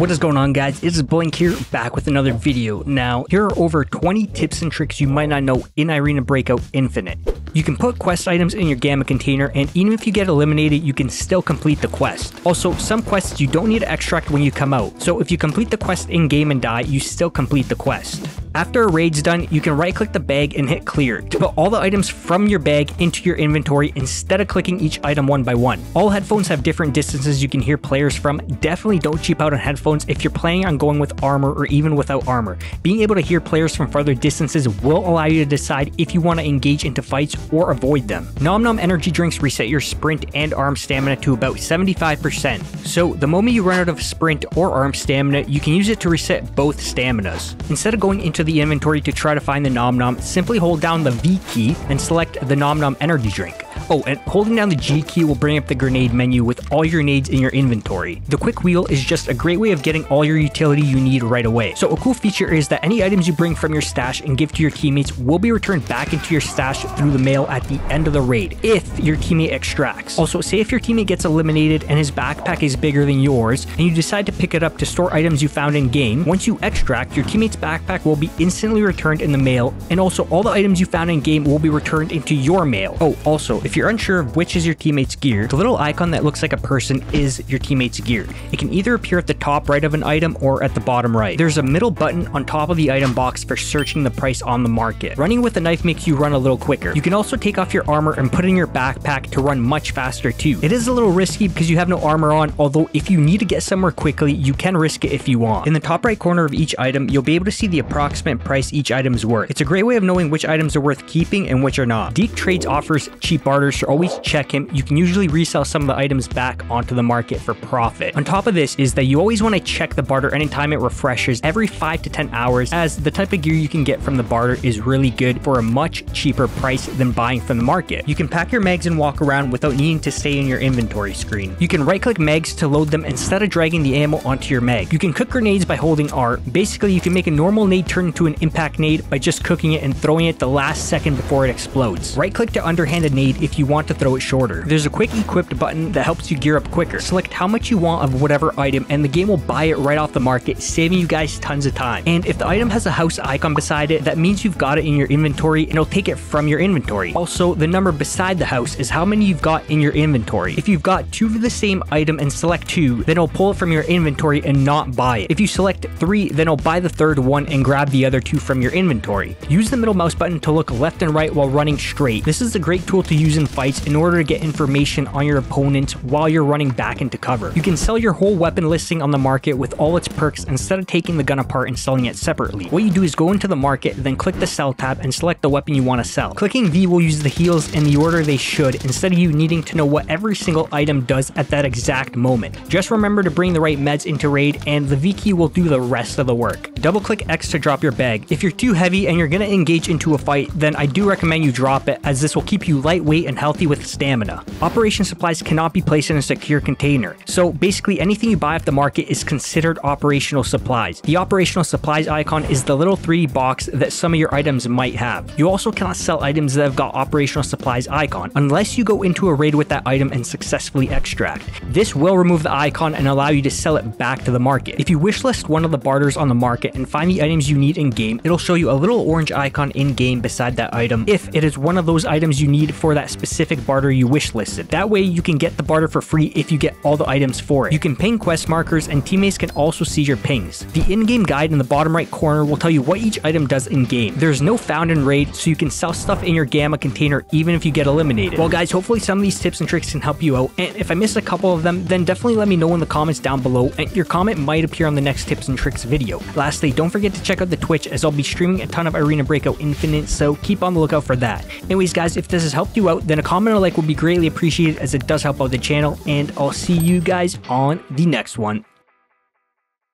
What is going on, guys? It's Blink here, back with another video. Now, here are over 20 tips and tricks you might not know in Arena Breakout Infinite. You can put quest items in your gamma container, and even if you get eliminated, you can still complete the quest. Also, some quests you don't need to extract when you come out, so if you complete the quest in-game and die, you still complete the quest. After a raid's done, you can right-click the bag and hit clear to put all the items from your bag into your inventory instead of clicking each item one by one. All headphones have different distances you can hear players from. Definitely don't cheap out on headphones if you're planning on going with armor or even without armor. Being able to hear players from farther distances will allow you to decide if you want to engage into fights or avoid them. Nom Nom energy drinks reset your sprint and arm stamina to about 75%. So the moment you run out of sprint or arm stamina, you can use it to reset both staminas. Instead of going into the inventory to try to find the Nom Nom, simply hold down the V key and select the Nom Nom energy drink. Oh, and holding down the G key will bring up the grenade menu with all your nades in your inventory. The quick wheel is just a great way of getting all your utility you need right away. So a cool feature is that any items you bring from your stash and give to your teammates will be returned back into your stash through the mail at the end of the raid, if your teammate extracts. Also, say if your teammate gets eliminated and his backpack is bigger than yours, and you decide to pick it up to store items you found in game, once you extract, your teammate's backpack will be instantly returned in the mail, and also all the items you found in game will be returned into your mail. Oh, also, if you're unsure of which is your teammate's gear, the little icon that looks like a person is your teammate's gear. It can either appear at the top right of an item or at the bottom right. There's a middle button on top of the item box for searching the price on the market. Running with a knife makes you run a little quicker. You can also take off your armor and put it in your backpack to run much faster too. It is a little risky because you have no armor on, although if you need to get somewhere quickly, you can risk it if you want. In the top right corner of each item, you'll be able to see the approximate price each item is worth. It's a great way of knowing which items are worth keeping and which are not. Deke Trades offers cheap barters, so always check him. You can usually resell some of the items back onto the market for profit. On top of this is that you always want to check the barter anytime it refreshes every 5 to 10 hours, as the type of gear you can get from the barter is really good for a much cheaper price than buying from the market. You can pack your mags and walk around without needing to stay in your inventory screen. You can right click mags to load them instead of dragging the ammo onto your mag. You can cook grenades by holding R. Basically, you can make a normal nade turn into an impact nade by just cooking it and throwing it the last second before it explodes. Right click to underhand a nade if you want to throw it shorter. There's a quick equipped button that helps you gear up quicker. Select how much you want of whatever item and the game will buy it right off the market, saving you guys tons of time. And if the item has a house icon beside it, that means you've got it in your inventory and it'll take it from your inventory. Also, the number beside the house is how many you've got in your inventory. If you've got 2 of the same item and select 2, then it'll pull it from your inventory and not buy it. If you select 3, then it'll buy the third one and grab the other 2 from your inventory. Use the middle mouse button to look left and right while running straight. This is a great tool to use in fights in order to get information on your opponents while you're running back into cover. You can sell your whole weapon listing on the market with all its perks instead of taking the gun apart and selling it separately. What you do is go into the market, then click the sell tab and select the weapon you want to sell. Clicking V will use the heals in the order they should instead of you needing to know what every single item does at that exact moment. Just remember to bring the right meds into raid and the V key will do the rest of the work. Double click X to drop your bag. If you're too heavy and you're going to engage into a fight, then I do recommend you drop it, as this will keep you lightweight and healthy with stamina. Operation supplies cannot be placed in a secure container, so basically anything you buy off the market is considered operational supplies. The operational supplies icon is the little 3D box that some of your items might have. You also cannot sell items that have got operational supplies icon unless you go into a raid with that item and successfully extract. This will remove the icon and allow you to sell it back to the market. If you wishlist one of the barters on the market and find the items you need in game, it'll show you a little orange icon in game beside that item if it is one of those items you need for that specific barter you wishlisted. That way you can get the barter for free if you get all the items for it. You can ping quest markers and teammates can also see your pings. The in-game guide in the bottom right corner will tell you what each item does in game. There's no found in raid, so you can sell stuff in your gamma container even if you get eliminated. Well guys, hopefully some of these tips and tricks can help you out, and if I missed a couple of them, then definitely let me know in the comments down below, and your comment might appear on the next tips and tricks video. Lastly, don't forget to check out the Twitch, as I'll be streaming a ton of Arena Breakout Infinite, so keep on the lookout for that. Anyways guys, if this has helped you out, then a comment or like will be greatly appreciated, as it does help out the channel, and I'll see you guys on the next one.